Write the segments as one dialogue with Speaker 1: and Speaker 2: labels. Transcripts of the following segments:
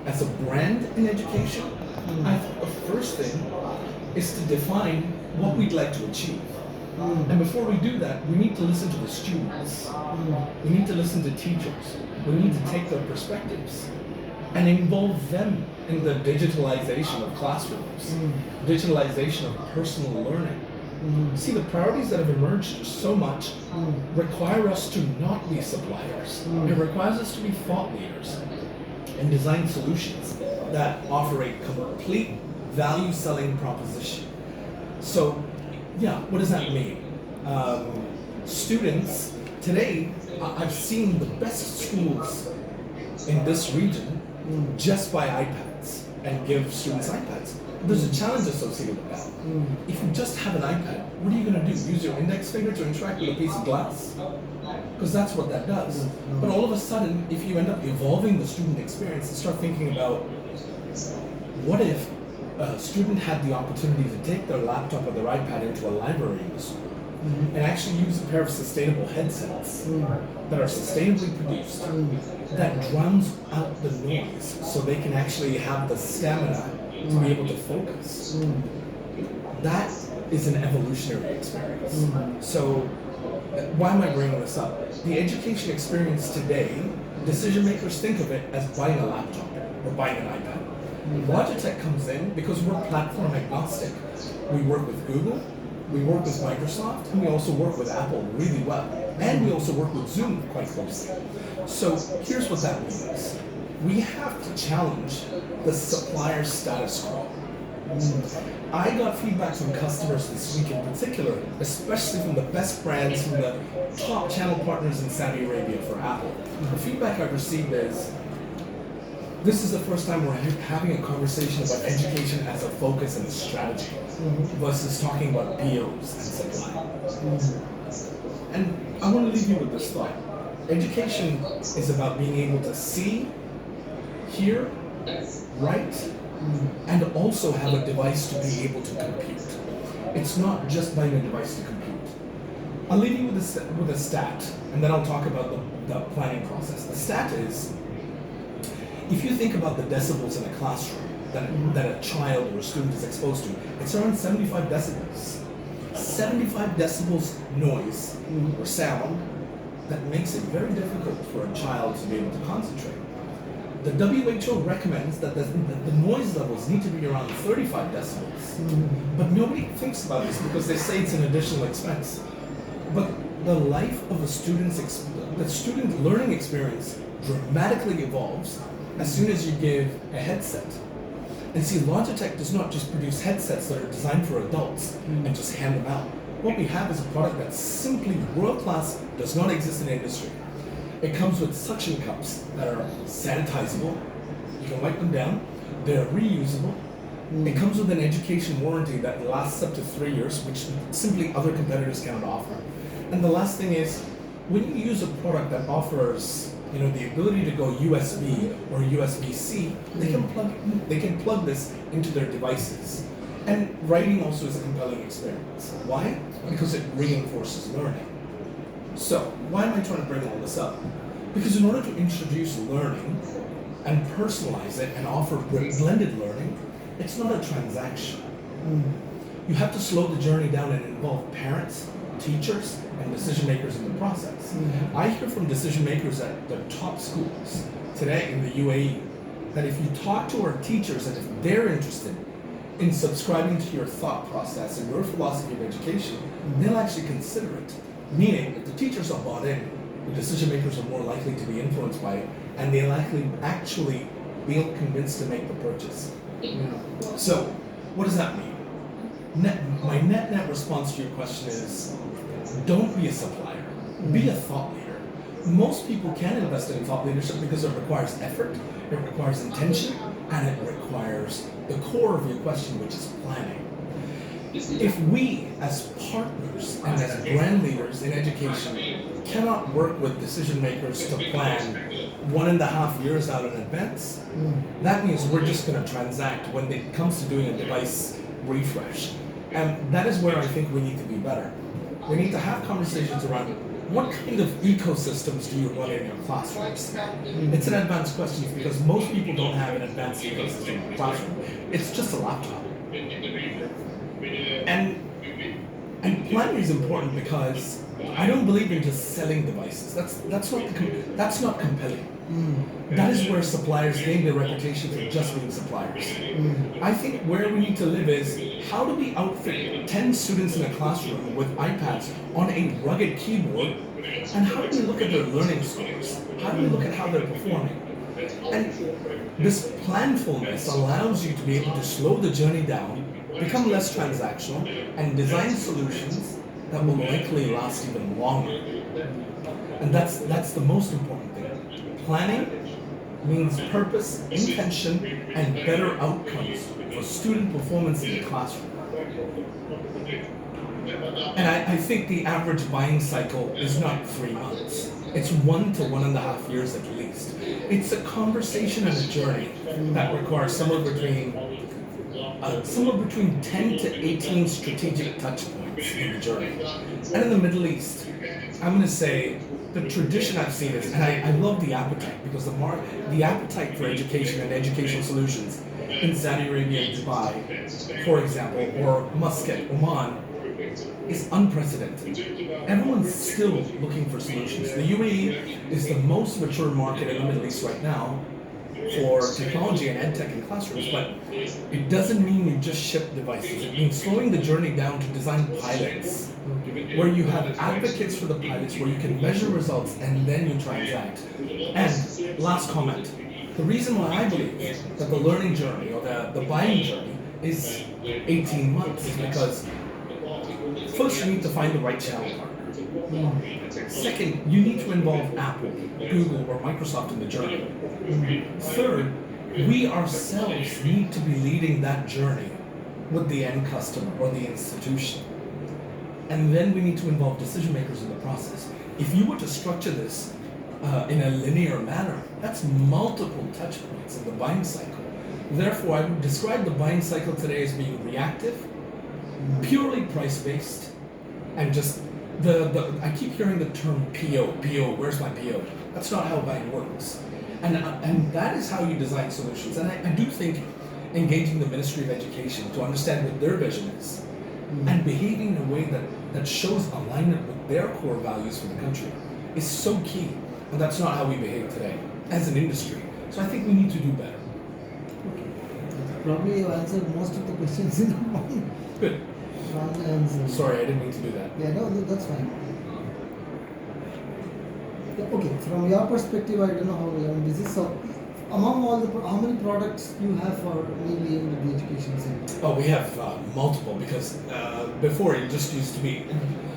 Speaker 1: as a brand in education, I think the first thing is to define what we'd like to achieve. And before we do that, we need to listen to the students. We need to listen to teachers. We need to take their perspectives and involve them in the digitalization of classrooms, digitalization of personal learning. See, the priorities that have emerged so much require us to not be suppliers. It requires us to be thought leaders and design solutions that offer a complete value selling proposition. So, yeah, what does that mean? Students, today, I've seen the best schools in this region just buy iPads and give students iPads. There's a challenge associated with that. If you just have an iPad, what are you going to do? Use your index finger to interact with a piece of glass? Because that's what that does. But all of a sudden, if you end up evolving the student experience and start thinking about what if a student had the opportunity to take their laptop or their iPad into a library in the school and actually use a pair of sustainable headsets that are sustainably produced, that drowns out the noise so they can actually have the stamina to be able to focus. That is an evolutionary experience. So why am I bringing this up? The education experience today, decision makers think of it as buying a laptop or buying an iPad. Logitech comes in because we're platform agnostic. We work with Google, we work with Microsoft, and we also work with Apple really well. And we also work with Zoom quite closely. So here's what that means. We have to challenge the supplier status quo. I got feedback from customers this week in particular, especially from the best brands, from the top channel partners in Saudi Arabia for Apple. The feedback I've received is, this is the first time we're having a conversation about education as a focus and a strategy versus talking about POs and supply. And I want to leave you with this thought. Education is about being able to see, hear, write, and also have a device to be able to compute. It's not just buying a device to compute. I'll leave you with a stat, and then I'll talk about the planning process. The stat is, if you think about the decibels in a classroom that a child or a student is exposed to, it's around 75 decibels. 75 decibels noise or sound that makes it very difficult for a child to be able to concentrate. The WHO recommends that the noise levels need to be around 35 decibels. But nobody thinks about this because they say it's an additional expense. But the life of the student learning experience dramatically evolves as soon as you give a headset. And see, Logitech does not just produce headsets that are designed for adults and just hand them out. What we have is a product that's simply world-class, does not exist in the industry. It comes with suction cups that are sanitizable, you can wipe them down, they're reusable. It comes with an education warranty that lasts up to 3 years, which simply other competitors cannot offer. And the last thing is, when you use a product that offers the ability to go USB or USB-C, they can plug this into their devices. And writing also is a compelling experience. Why? Because it reinforces learning. So, why am I trying to bring all this up? Because in order to introduce learning and personalize it and offer blended learning, it's not a transaction. You have to slow the journey down and involve parents, teachers, and decision makers in the process. I hear from decision makers at the top schools today in the UAE that if you talk to our teachers and if they're interested in subscribing to your thought process and your philosophy of education, they'll actually consider it. Meaning, if the teachers are bought in, the decision makers are more likely to be influenced by it, and they'll actually be convinced to make the purchase. So, what does that mean? My net response to your question is, don't be a supplier, be a thought leader. Most people can invest in thought leadership because it requires effort, it requires intention, and it requires the core of your question, which is planning. If we, as partners and as brand leaders in education, cannot work with decision makers to plan 1.5 years out in advance, that means we're just going to transact when it comes to doing a device refresh. And that is where I think we need to be better. We need to have conversations around what kind of ecosystems do you run in your classrooms? It's an advanced question because most people don't have an advanced ecosystem in the classroom. It's just a laptop. And and planning is important because I don't believe in just selling devices. That's not compelling. That is where suppliers gain their reputation for just being suppliers. I think where we need to live is how do we outfit 10 students in a classroom with iPads on a rugged keyboard, and how do we look at their learning scores? How do we look at how they're performing? And this planfulness allows you to be able to slow the journey down, become less transactional, and design solutions that will likely last even longer. And that's the most important thing. Planning means purpose, intention, and better outcomes for student performance in the classroom. And I think the average buying cycle is not 3 months. It's 1 to 1.5 years at least. It's a conversation and a journey that requires somewhere between 10 to 18 strategic touch points in the journey. And in the Middle East, I'm going to say the tradition I've seen is, and I love the appetite because the appetite for education and educational solutions in Saudi Arabia and Dubai, for example, or Muscat, Oman, is unprecedented. Everyone's still looking for solutions. The UAE is the most mature market in the Middle East right now for technology and ed tech in classrooms, but it doesn't mean you just ship devices. It means slowing the journey down to design pilots, where you have advocates for the pilots, where you can measure results and then you transact. And last comment, the reason why I believe that the learning journey or the buying journey is 18 months is because first you need to find the right channel partner. Second, you need to involve Apple, Google, or Microsoft in the journey. Third, we ourselves need to be leading that journey with the end customer or the institution. And then we need to involve decision makers in the process. If you were to structure this in a linear manner, that's multiple touch points in the buying cycle. Therefore, I would describe the buying cycle today as being reactive, purely price-based, and just I keep hearing the term PO, where's my PO? That's not how buying works. And that is how you design solutions. And I do think engaging the Ministry of Education to understand what their vision is and behaving in a way that shows alignment with their core values for the country is so key. And that's not how we behave today as an industry. So I think we need to do better.
Speaker 2: Okay. Probably you answered most of the questions in one.
Speaker 1: Good.
Speaker 2: One answer.
Speaker 1: Sorry, I didn't mean to do that.
Speaker 2: Yeah, no, that's fine. Yeah, okay, from your perspective, I don't know how long this is. So, among all how many products you have for maybe in the education center?
Speaker 1: Oh, we have multiple because before it just used to be,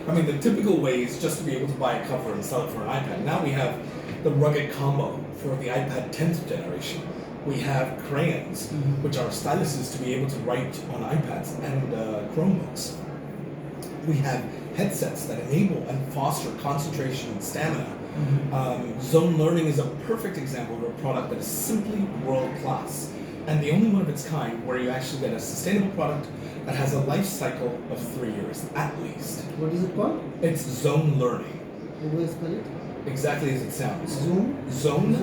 Speaker 1: I mean, the typical way is just to be able to buy a cover and sell it for an iPad. Now we have the rugged combo for the iPad 10th generation. We have crayons, which are styluses to be able to write on iPads and Chromebooks. We have headsets that enable and foster concentration and stamina. Zone Learning is a perfect example of a product that is simply world-class and the only one of its kind where you actually get a sustainable product that has a life cycle of 3 years at least.
Speaker 2: What is it called?
Speaker 1: It's Zone Learning.
Speaker 2: How do I spell it?
Speaker 1: Exactly as it sounds.
Speaker 2: Zoom?
Speaker 1: Zone.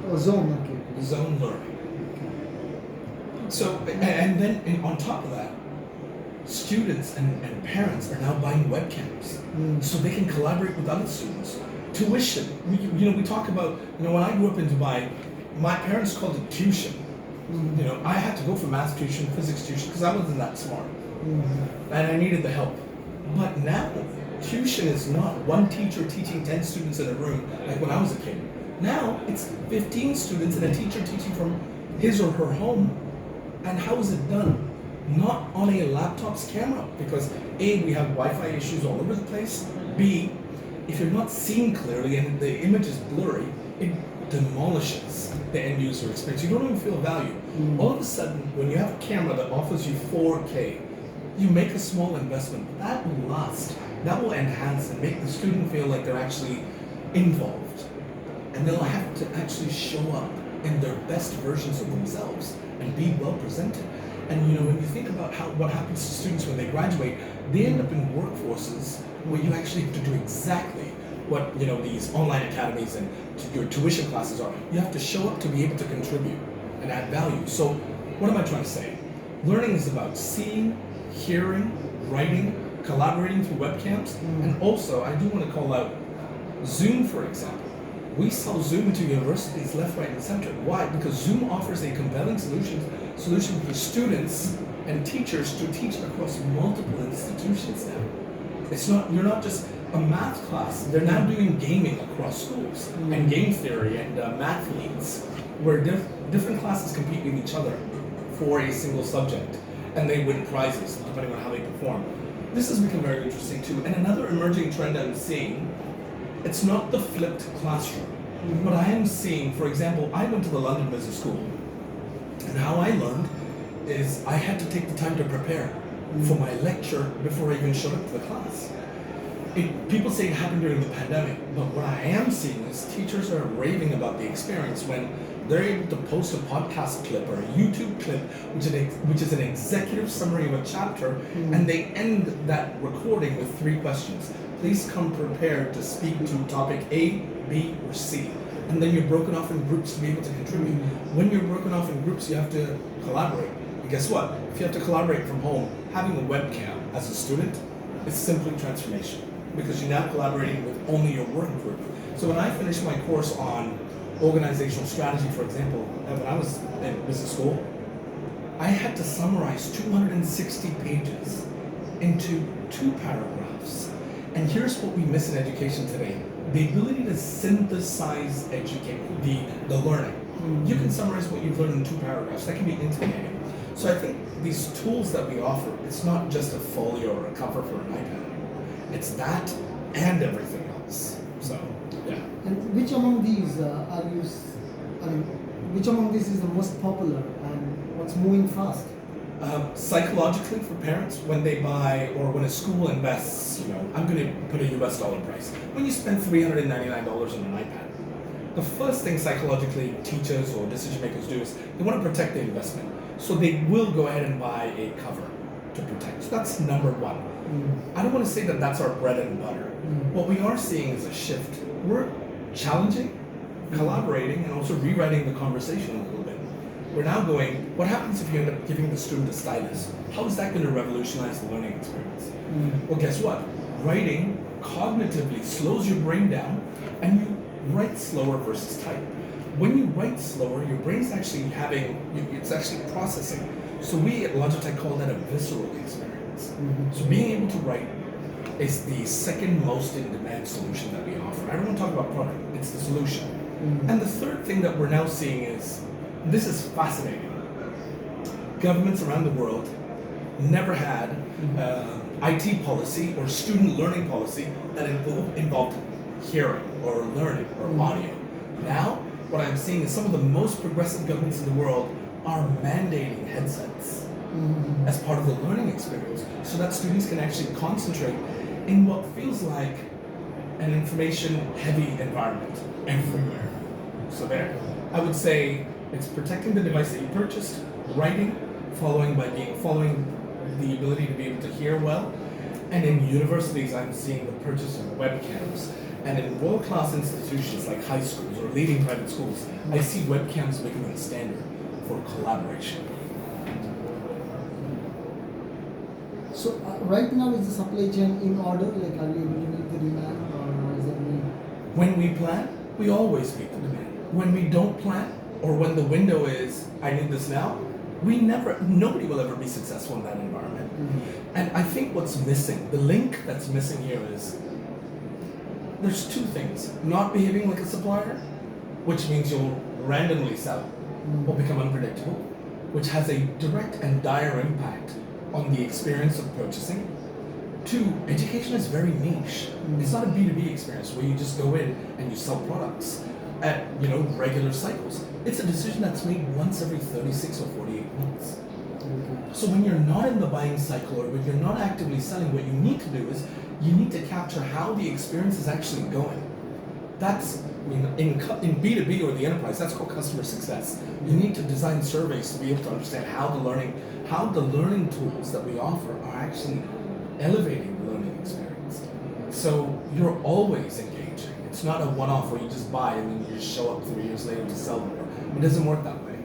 Speaker 2: Oh, Zone, okay.
Speaker 1: Zone Learning. So, and then on top of that, students and parents are now buying webcams so they can collaborate with other students. Tuition, we talk about, when I grew up in Dubai, my parents called it tuition. I had to go for math tuition, physics tuition, because I wasn't that smart. And I needed the help. But now, tuition is not one teacher teaching 10 students in a room like when I was a kid. Now, it's 15 students and a teacher teaching from his or her home. And how is it done? Not on a laptop's camera, because A, we have Wi-Fi issues all over the place. B, if you're not seeing clearly and the image is blurry, it demolishes the end user experience. You don't even feel value. All of a sudden, when you have a camera that offers you 4K, you make a small investment. That will last. That will enhance and make the student feel like they're actually involved. And they'll have to actually show up in their best versions of themselves and be well presented. And when you think about what happens to students when they graduate, they end up in workforces where you actually have to do exactly what these online academies and your tuition classes are. You have to show up to be able to contribute and add value. So what am I trying to say? Learning is about seeing, hearing, writing, collaborating through webcams, and also I do want to call out Zoom, for example. We sell Zoom to universities left, right, and center. Why? Because Zoom offers a compelling solution for students and teachers to teach across multiple institutions now. You're not just a math class. They're now doing gaming across schools and game theory and math leagues, where different classes compete with each other for a single subject, and they win prizes depending on how they perform. This has become very interesting too. And another emerging trend I'm seeing, it's not the flipped classroom, but I am seeing, for example, I went to the London Business School, and how I learned is I had to take the time to prepare for my lecture before I even showed up to the class. People say it happened during the pandemic, but what I am seeing is teachers are raving about the experience when they're able to post a podcast clip or a YouTube clip, which is an executive summary of a chapter, and they end that recording with 3 questions. Please come prepared to speak to topic A, B, or C. And then you're broken off in groups to be able to contribute. When you're broken off in groups, you have to collaborate. And guess what? If you have to collaborate from home, having a webcam as a student is simply transformational, because you're now collaborating with only your work group. So when I finished my course on organizational strategy, for example, when I was in business school, I had to summarize 260 pages into 2 paragraphs. And here's what we miss in education today: the ability to synthesize the learning. You can summarize what you've learned in 2 paragraphs. That can be intimidating. So I think these tools that we offer, it's not just a folio or a cover for an iPad. It's that and everything else. So, yeah.
Speaker 2: And which among these which among these is the most popular and what's moving fast?
Speaker 1: Psychologically, for parents, when they buy or when a school invests, I'm going to put a US dollar price. When you spend $399 on an iPad, the first thing psychologically teachers or decision makers do is they want to protect the investment. So they will go ahead and buy a cover to protect. So that's number 1. I don't want to say that that's our bread and butter. What we are seeing is a shift. We're challenging, collaborating, and also rewriting the conversation a little bit. We're now going, what happens if you end up giving the student a stylus? How is that going to revolutionize the learning experience? Well, guess what? Writing cognitively slows your brain down, and you write slower versus type. When you write slower, your brain's actually it's actually processing. So we at Logitech call that a visceral experience. So being able to write is the second most in-demand solution that we offer. I don't want to talk about product, it's the solution. And the third thing that we're now seeing is, this is fascinating. Governments around the world never had IT policy or student learning policy that involved hearing or learning or audio. Now, what I'm seeing is some of the most progressive governments in the world are mandating headsets as part of the learning experience, so that students can actually concentrate in what feels like an information-heavy environment everywhere. So there, I would say it's protecting the device that you purchased, writing, following the ability to be able to hear well, and in universities I'm seeing the purchase of webcams. And in world-class institutions like high schools or leading private schools, I see webcams becoming a standard for collaboration.
Speaker 2: So right now is the supply chain in order? Like, are you able to meet the demand, or is there any?
Speaker 1: When we plan, we always meet the demand. When we don't plan, or when the window is, I need this now, nobody will ever be successful in that environment. And I think what's missing, the link that's missing here is, there's 2 things. Not behaving like a supplier, which means you'll randomly sell or become unpredictable, which has a direct and dire impact on the experience of purchasing. 2, education is very niche. It's not a B2B experience where you just go in and you sell products at regular cycles. It's a decision that's made once every 36 or 48 months. So when you're not in the buying cycle, or when you're not actively selling, what you need to do is you need to capture how the experience is actually going. That's, in B2B or the enterprise, that's called customer success. You need to design surveys to be able to understand how the learning tools that we offer are actually elevating the learning experience. So you're always engaged. It's not a one-off where you just buy and then you just show up 3 years later to sell more. It doesn't work that way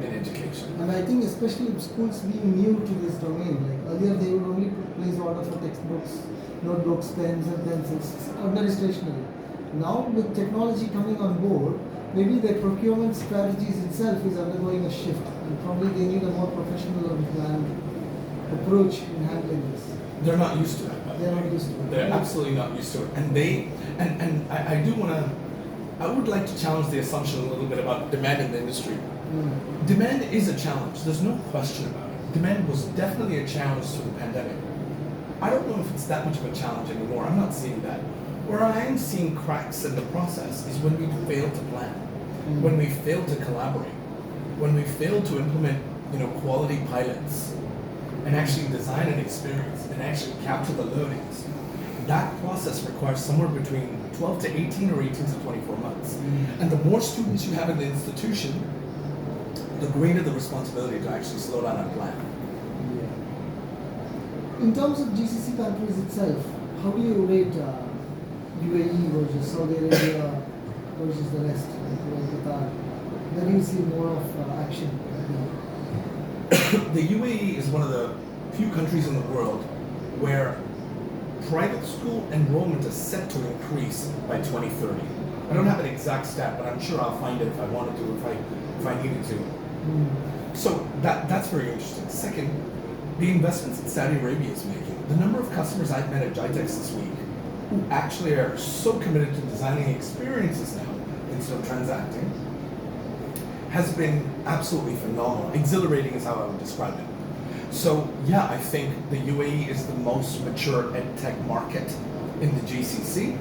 Speaker 1: in education.
Speaker 2: And I think especially if schools being new to this domain, like earlier they would only place order for textbooks, notebooks, pens and pencils, ordinary stationery. Now with technology coming on board, maybe their procurement strategies itself is undergoing a shift, and probably they need a more professional and planned approach in handling this.
Speaker 1: They're not used to that.
Speaker 2: They're not used to it.
Speaker 1: They're absolutely not used to it. And I do want to, I would like to challenge the assumption a little bit about demand in the industry. Demand is a challenge. There's no question about it. Demand was definitely a challenge through the pandemic. I don't know if it's that much of a challenge anymore. I'm not seeing that. Where I am seeing cracks in the process is when we fail to plan, when we fail to collaborate, when we fail to implement, quality pilots, and actually design an experience and actually capture the learnings. That process requires somewhere between 12 to 18 or 18 to 24 months. And the more students you have in the institution, the greater the responsibility to actually slow down and plan.
Speaker 2: In terms of GCC countries itself, how do you rate UAE versus Saudi Arabia versus the rest, like Qatar? Where do you see more of action right now?
Speaker 1: The UAE is one of the few countries in the world where private school enrollment is set to increase by 2030. I don't have an exact stat, but I'm sure I'll find it if I wanted to, if I needed to. So that's very interesting. Second, the investments that Saudi Arabia is making. The number of customers I've met at GITEX this week who actually are so committed to designing experiences now instead of transacting has been absolutely phenomenal. Exhilarating is how I would describe it. So yeah, I think the UAE is the most mature edtech market in the GCC.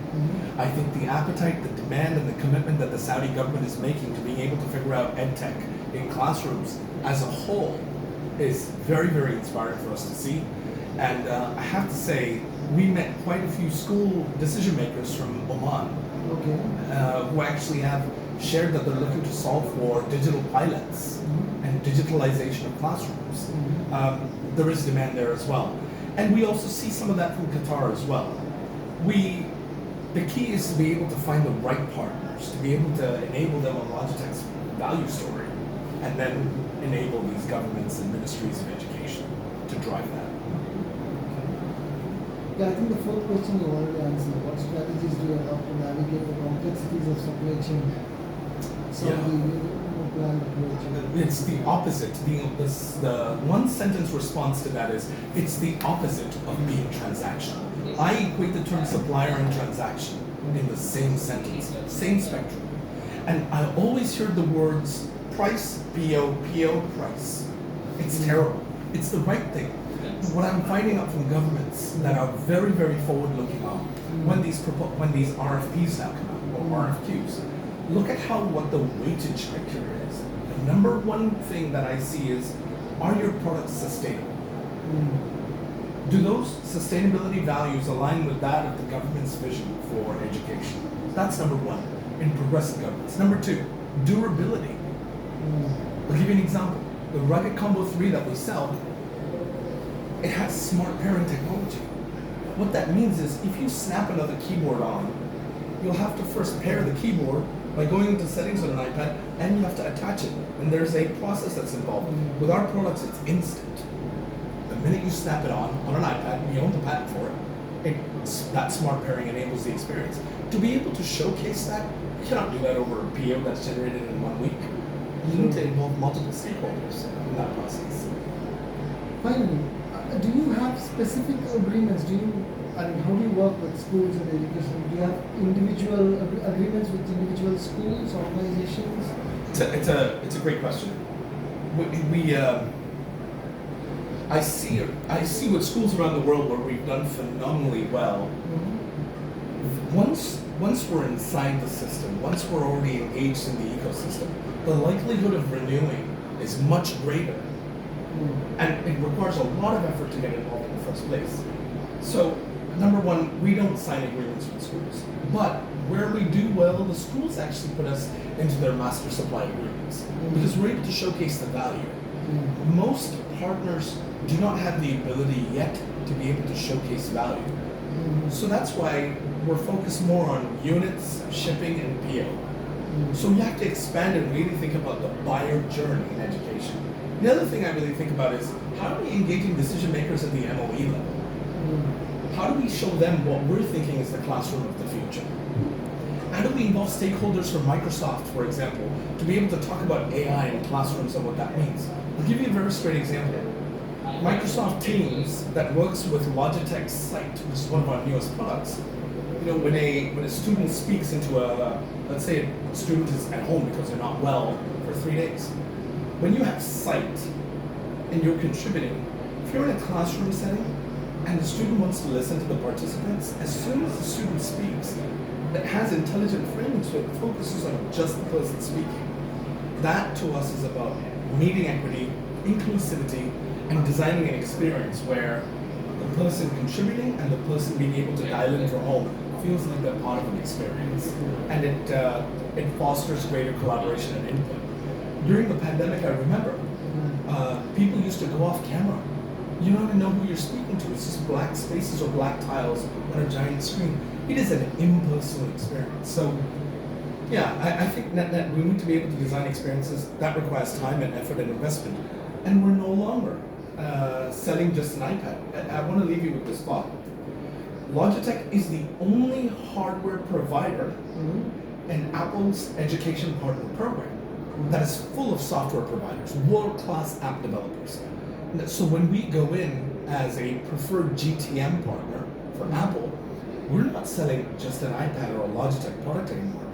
Speaker 1: I think the appetite, the demand, and the commitment that the Saudi government is making to being able to figure out edtech in classrooms as a whole is very, very inspiring for us to see. And I have to say, we met quite a few school decision makers from Oman who actually have shared that they're looking to solve for digital pilots and digitalization of classrooms. There is demand there as well. And we also see some of that from Qatar as well. The key is to be able to find the right partners, to be able to enable them on Logitech's value story, and then enable these governments and ministries of education to drive that.
Speaker 2: Yeah, I think the fourth question you already answered. What strategies do you adopt to navigate the complexities of supply chain? Planned approach.
Speaker 1: It's the opposite. The one sentence response to that is, it's the opposite of being transactional. I equate the term supplier and transaction in the same sentence, same spectrum. And I always hear the words price, PO, price. It's terrible. It's the right thing. What I'm finding out from governments that are very, very forward-looking on when these RFPs now come out, or RFQs, look at what the weightage criteria is. The number one thing that I see is, are your products sustainable? Do those sustainability values align with that of the government's vision for education? That's number one in progressive governments. Number two, durability. I'll give you an example. The Rugged Combo 3 that we sell, it has smart pairing technology. What that means is, if you snap another keyboard on, you'll have to first pair the keyboard by going into settings on an iPad, and you have to attach it. And there's a process that's involved. With our products, it's instant. The minute you snap it on an iPad, we own the patent for it, that smart pairing enables the experience. To be able to showcase that, you cannot do that over a PO that's generated in 1 week. You need to involve multiple stakeholders in that process.
Speaker 2: Finally, do you have specific agreements? How do you work with schools and education? Do you have individual agreements with individual schools, organizations?
Speaker 1: It's a great question. I see with schools around the world where we've done phenomenally well. Once we're inside the system, once we're already engaged in the ecosystem, the likelihood of renewing is much greater. And it requires a lot of effort to get involved in the first place. So, number one, we don't sign agreements with schools. But where we do well, the schools actually put us into their master supply agreements because we're able to showcase the value. Most partners do not have the ability yet to be able to showcase value. So that's why we're focused more on units, shipping, and PO. So we have to expand and really think about the buyer journey in education. The other thing I really think about is how are we engaging decision makers at the MOE level? How do we show them what we're thinking is the classroom of the future? How do we involve stakeholders from Microsoft, for example, to be able to talk about AI in classrooms and what that means? I'll give you a very straight example. Microsoft Teams that works with Logitech's site, which is one of our newest products. When a student speaks into let's say a student is at home because they're not well for 3 days. When you have sight and you're contributing, if you're in a classroom setting and the student wants to listen to the participants, as soon as the student speaks, that has intelligent framing so it focuses on just the person speaking. That to us is about meeting equity, inclusivity, and designing an experience where the person contributing and the person being able to dial in from home feels like they're part of an experience. And it fosters greater collaboration and input. During the pandemic, I remember people used to go off camera. You don't even know who you're speaking to. It's just black spaces or black tiles on a giant screen. It is an impersonal experience. So, yeah, I think that we need to be able to design experiences that requires time and effort and investment. And we're no longer selling just an iPad. I want to leave you with this thought. Logitech is the only hardware provider in Apple's education partner program that is full of software providers, world-class app developers. So when we go in as a preferred GTM partner for Apple, we're not selling just an iPad or a Logitech product anymore.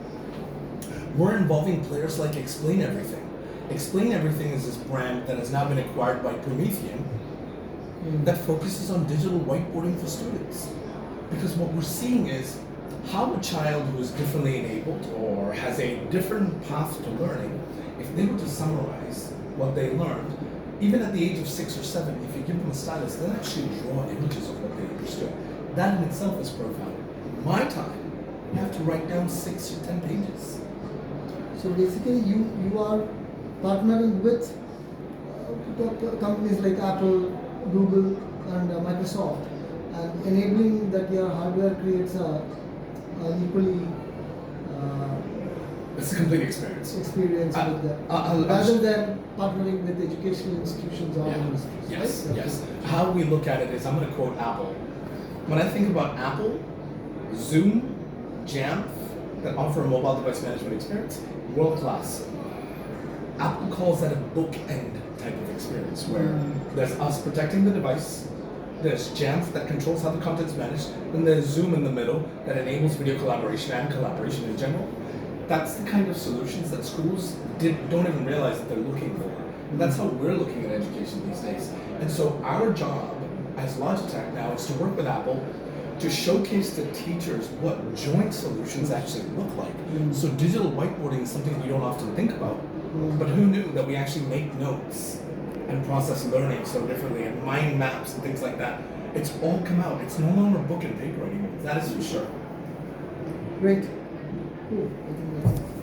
Speaker 1: We're involving players like Explain Everything. Explain Everything is this brand that has now been acquired by Promethean that focuses on digital whiteboarding for students. Because what we're seeing is how a child who is differently enabled or has a different path to learning, if they were to summarize what they learned, even at the age of 6 or 7, if you give them a stylus, they'll actually draw images of what they understood. That in itself is profound. My time, you have to write down 6 or 10 pages.
Speaker 2: So basically, you are partnering with companies like Apple, Google, and Microsoft, and enabling that your hardware creates an equally
Speaker 1: It's a complete experience.
Speaker 2: experience with that, rather than partnering with educational institutions or universities.
Speaker 1: Yes,
Speaker 2: right?
Speaker 1: yes. How we look at it is, I'm going to quote Apple. When I think about Apple, Zoom, Jamf, that offer a mobile device management experience, world class. Apple calls that a bookend type of experience where there's us protecting the device, there's Jamf that controls how the content's managed, and there's Zoom in the middle that enables video collaboration and collaboration in general. That's the kind of solutions that schools don't even realize that they're looking for. And that's how we're looking at education these days. And so our job as Logitech now is to work with Apple to showcase to teachers what joint solutions actually look like. So digital whiteboarding is something we don't often think about, but who knew that we actually make notes and process learning so differently and mind maps and things like that. It's all come out. It's no longer book and paper anymore. That is for sure.
Speaker 2: Great. Cool. I think that's it.